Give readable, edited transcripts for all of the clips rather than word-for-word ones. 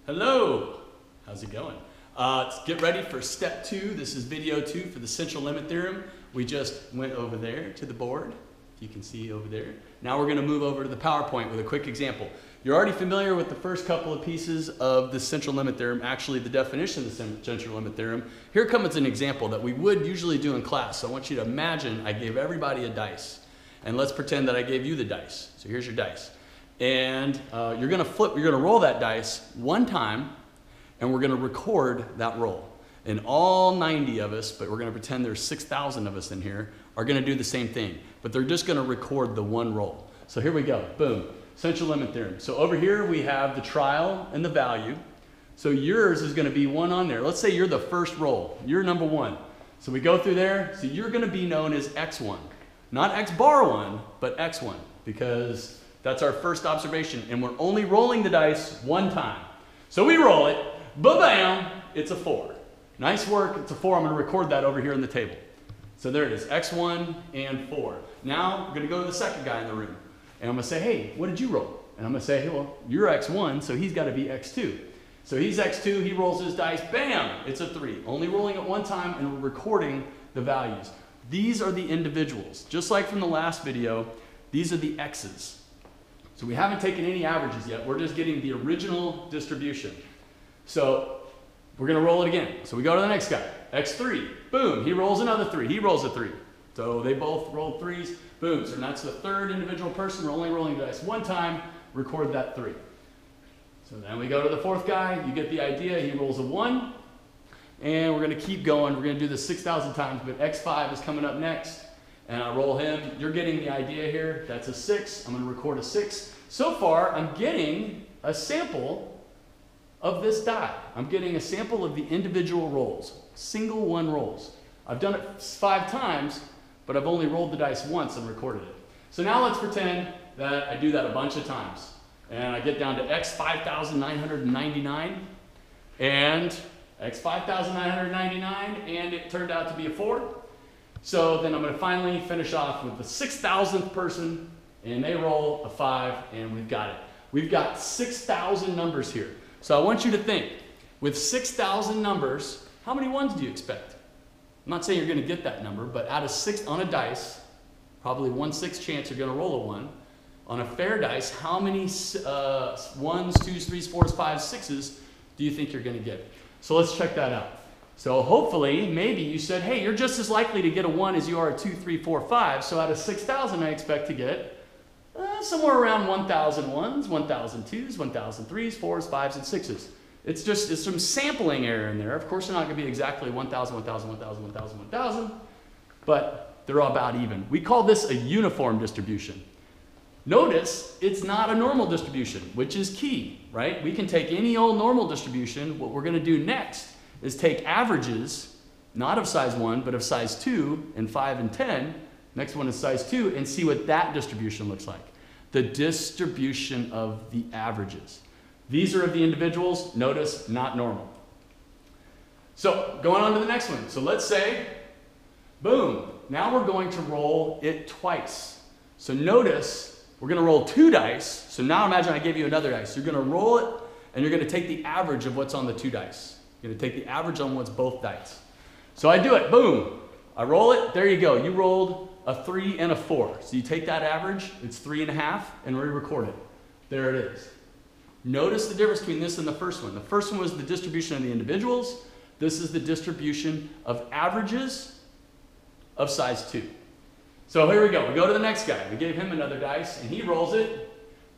Hello, how's it going? Let's get ready for step 2. This is video 2 for the central limit theorem. We just went over there to the board, if you can see over there. Now we're going to move over to the PowerPoint with a quick example. You're already familiar with the first couple of pieces of the central limit theorem, actually the definition of the central limit theorem. Here comes an example that we would usually do in class. So I want you to imagine I gave everybody a dice. And let's pretend that I gave you the dice. So here's your dice. And you're going to roll that dice one time, and we're going to record that roll. And all 90 of us, but we're going to pretend there's 6,000 of us in here, are going to do the same thing. But they're just going to record the one roll. So here we go. Boom. Central limit theorem. So over here we have the trial and the value. So yours is going to be one on there. Let's say you're the first roll. You're number 1. So we go through there. So you're going to be known as X1. Not X bar 1, but X1. Because that's our first observation, and we're only rolling the dice one time. So we roll it, ba-bam, it's a 4. Nice work, it's a 4. I'm going to record that over here on the table. So there it is, X1 and 4. Now we're going to go to the second guy in the room, and I'm going to say, hey, what did you roll? And I'm going to say, hey, well, you're X1, so he's got to be X2. So he's X2, he rolls his dice, bam, it's a 3. Only rolling it one time, and we're recording the values. These are the individuals. Just like from the last video, these are the X's. So we haven't taken any averages yet. We're just getting the original distribution. So we're going to roll it again. So we go to the next guy, X3. Boom, he rolls another 3. He rolls a 3. So they both rolled 3s. Boom, so that's the third individual person. We're only rolling the dice one time. Record that 3. So then we go to the fourth guy. You get the idea. He rolls a 1. And we're going to keep going. We're going to do this 6,000 times, but X5 is coming up next. And I roll him. You're getting the idea here. That's a 6. I'm going to record a 6. So far, I'm getting a sample of this die. I'm getting a sample of the individual rolls, single one rolls. I've done it 5 times, but I've only rolled the dice once and recorded it. So now let's pretend that I do that a bunch of times. And I get down to X5,999 and X5,999, and it turned out to be a 4. So then I'm going to finally finish off with the 6,000th person, and they roll a 5, and we've got it. We've got 6,000 numbers here. So I want you to think, with 6,000 numbers, how many ones do you expect? I'm not saying you're going to get that number, but out of 6 on a dice, probably 1/6 chance you're going to roll a 1. On a fair dice, how many 1s, 2s, 3s, 4s, 5s, 6s do you think you're going to get? So let's check that out. So hopefully, maybe you said, hey, you're just as likely to get a 1 as you are a 2, 3, 4, 5. So out of 6,000, I expect to get somewhere around 1,000 1s, 1,000 2s, 1,000 3s, 4s, 5s, and 6s. It's some sampling error in there. Of course, they're not going to be exactly 1,000, 1,000, 1,000, 1,000, 1,000, but they're all about even. We call this a uniform distribution. Notice it's not a normal distribution, which is key, right? We can take any old normal distribution. What we're going to do next is take averages, not of size 1, but of size 2 and 5 and 10. Next one is size 2, and see what that distribution looks like. The distribution of the averages. These are of the individuals. Notice, not normal. So going on to the next one. So let's say, boom, now we're going to roll it twice. So notice, we're going to roll 2 dice. So now imagine I gave you another dice. You're going to roll it, and you're going to take the average of what's on the 2 dice. You're going to take the average on what's both dice. So I do it. Boom. I roll it. There you go. You rolled a 3 and a 4. So you take that average. It's 3.5, and we record it. There it is. Notice the difference between this and the first one. The first one was the distribution of the individuals. This is the distribution of averages of size 2. So here we go. We go to the next guy. We gave him another dice, and he rolls it.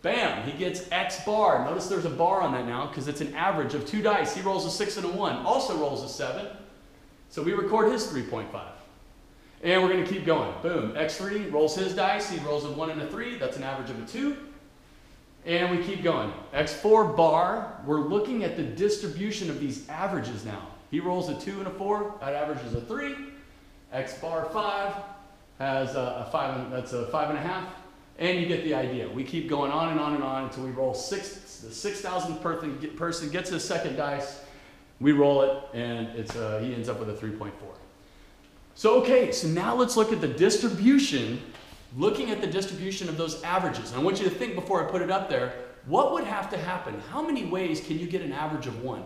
Bam, he gets X bar. Notice there's a bar on that now because it's an average of 2 dice. He rolls a 6 and a 1, also rolls a 7. So we record his 3.5. And we're going to keep going. Boom, X3 rolls his dice. He rolls a 1 and a 3. That's an average of a 2. And we keep going. X4 bar, we're looking at the distribution of these averages now. He rolls a 2 and a 4. That averages a 3. X bar 5 has a 5, that's a 5.5. And you get the idea. We keep going on and on and on until we roll 6. The 6,000th person gets his second dice. We roll it, and he ends up with a 3.4. So okay, so now let's look at the distribution looking at the distribution of those averages. And I want you to think before I put it up there, what would have to happen? How many ways can you get an average of 1?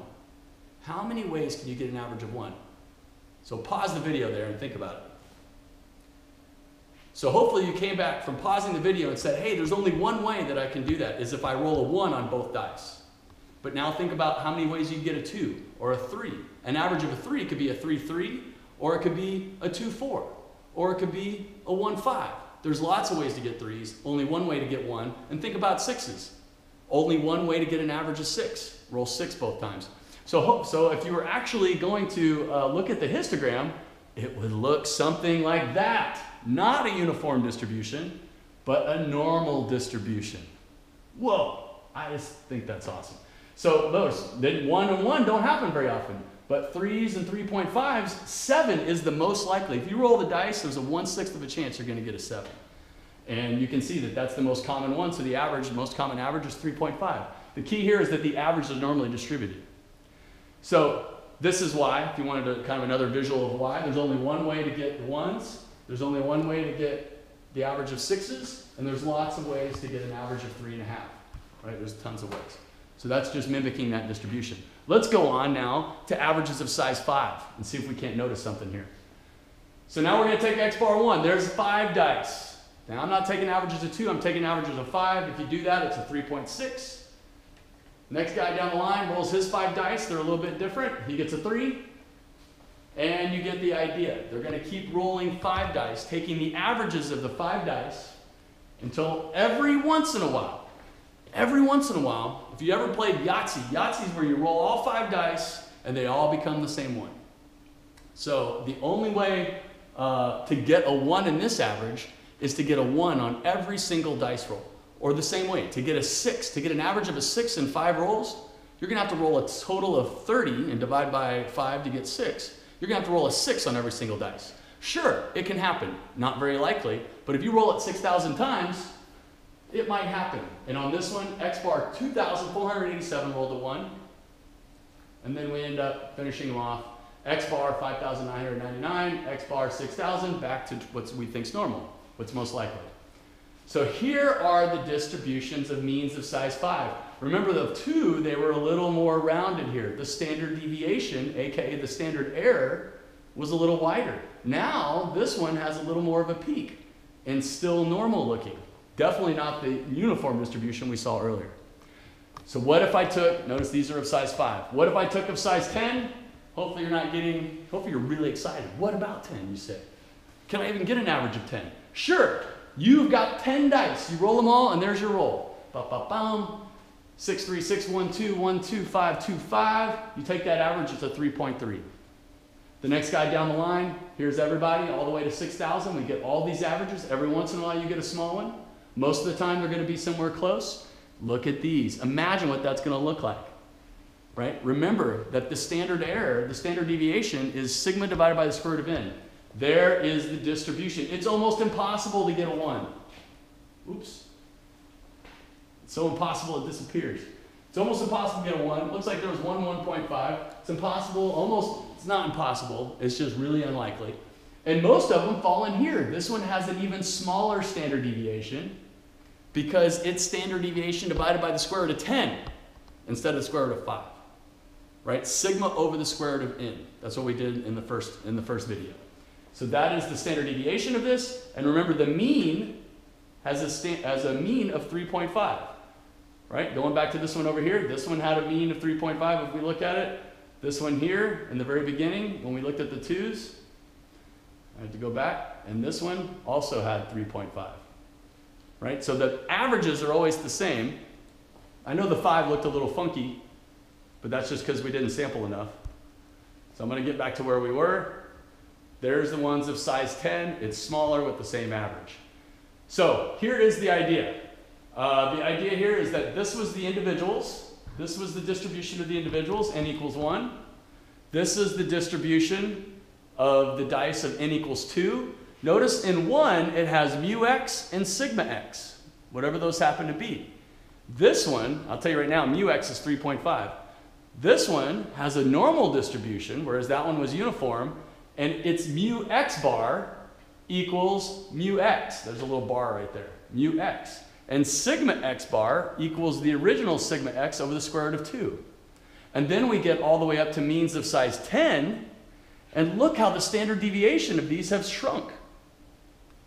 How many ways can you get an average of 1? So pause the video there and think about it. So hopefully you came back from pausing the video and said, hey, there's only one way that I can do that, is if I roll a 1 on both dice. But now think about how many ways you can get a 2 or a 3. An average of a 3 could be a 3-3, or it could be a 2-4, or it could be a 1-5. There's lots of ways to get 3s, only one way to get 1. And think about 6s. Only one way to get an average of 6. Roll 6 both times. So if you were actually going to look at the histogram, it would look something like that. Not a uniform distribution, but a normal distribution. Whoa, I just think that's awesome. So notice that 1 and 1 don't happen very often, but 3s and 3.5s, 7 is the most likely. If you roll the dice, there's a 1/6 of a chance you're going to get a 7. And you can see that that's the most common one, so the average, most common average is 3.5. The key here is that the average is normally distributed. So this is why, if you wanted to kind of another visual of why, there's only one way to get the 1s, there's only one way to get the average of 6s, and there's lots of ways to get an average of 3.5, right? There's tons of ways. So that's just mimicking that distribution. Let's go on now to averages of size 5 and see if we can't notice something here. So now we're going to take X bar 1. There's 5 dice. Now I'm not taking averages of 2, I'm taking averages of 5. If you do that, it's a 3.6. Next guy down the line rolls his 5 dice. They're a little bit different. He gets a 3. And you get the idea. They're going to keep rolling 5 dice, taking the averages of the 5 dice until every once in a while, if you ever played Yahtzee, Yahtzee is where you roll all 5 dice and they all become the same one. So the only way to get a 1 in this average is to get a 1 on every single dice roll. Or the same way, to get a 6, to get an average of a 6 in 5 rolls, you're going to have to roll a total of 30 and divide by 5 to get 6. You're going to have to roll a 6 on every single dice. Sure, it can happen. Not very likely, but if you roll it 6,000 times, it might happen. And on this one, X bar 2,487 rolled a 1. And then we end up finishing them off. X bar 5,999, X bar 6,000, back to what we think is normal, what's most likely. So here are the distributions of means of size 5. Remember the 2, they were a little more rounded here. The standard deviation, aka the standard error, was a little wider. Now this one has a little more of a peak and still normal looking. Definitely not the uniform distribution we saw earlier. So what if I took, notice these are of size 5. What if I took of size 10? Hopefully you're really excited. What about 10, you say? Can I even get an average of 10? Sure. You've got 10 dice. You roll them all, and there's your roll. Ba-ba-bum. 6, 3, 6, 1, 2, 1, 2, 5, 2, 5. You take that average, it's a 3.3. The next guy down the line, here's everybody, all the way to 6,000. We get all these averages. Every once in a while, you get a small one. Most of the time, they're going to be somewhere close. Look at these. Imagine what that's going to look like. Right? Remember that the standard error, the standard deviation, is sigma divided by the square root of n. There is the distribution. It's almost impossible to get a 1. Oops. It's so impossible it disappears. It's almost impossible to get a 1. It looks like there was 1.5. It's impossible, it's not impossible. It's just really unlikely. And most of them fall in here. This one has an even smaller standard deviation because it's standard deviation divided by the square root of 10 instead of the square root of 5. Right? Sigma over the square root of n. That's what we did in the first video. So that is the standard deviation of this. And remember, the mean has a mean of 3.5. Right? Going back to this one over here, this one had a mean of 3.5 if we look at it. This one here, in the very beginning, when we looked at the 2s, I had to go back, and this one also had 3.5. Right? So the averages are always the same. I know the 5 looked a little funky, but that's just because we didn't sample enough. So I'm going to get back to where we were. There's the ones of size 10. It's smaller with the same average. So here is the idea. The idea here is that this was the individuals. This was the distribution of the individuals, n equals 1. This is the distribution of the dice of n equals 2. Notice in 1, it has mu x and sigma x, whatever those happen to be. This one, I'll tell you right now, mu x is 3.5. This one has a normal distribution, whereas that one was uniform, and its mu x bar equals mu x. There's a little bar right there, mu x. And sigma x bar equals the original sigma x over the square root of 2. And then we get all the way up to means of size 10, and look how the standard deviation of these have shrunk,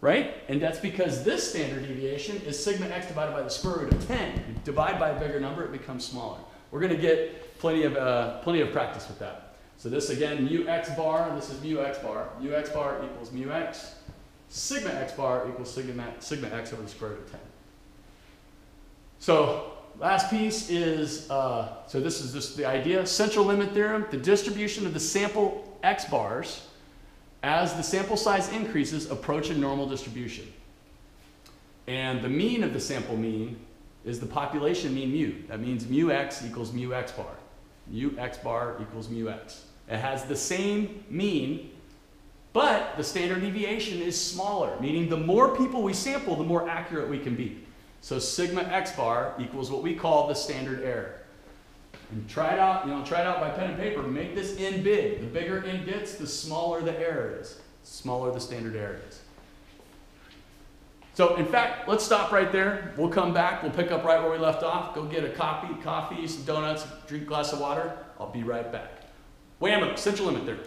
right? And that's because this standard deviation is sigma x divided by the square root of 10. You divide by a bigger number, it becomes smaller. We're going to get plenty of practice with that. So this again, mu x bar, this is mu x bar. Mu x bar equals mu x. Sigma x bar equals sigma x over the square root of 10. So last piece is, so this is just the idea, central limit theorem, the distribution of the sample x bars as the sample size increases approach a normal distribution. And the mean of the sample mean is the population mean mu. That means mu x equals mu x bar. Mu x bar equals mu x. It has the same mean, but the standard deviation is smaller, meaning the more people we sample, the more accurate we can be. So sigma x bar equals what we call the standard error. And try it out, try it out by pen and paper. Make this n big. The bigger n gets, the smaller the error is. The smaller the standard error is. So in fact, let's stop right there. We'll come back. We'll pick up right where we left off. Go get a coffee, some donuts, drink a glass of water. I'll be right back. Whammo, central limit theorem.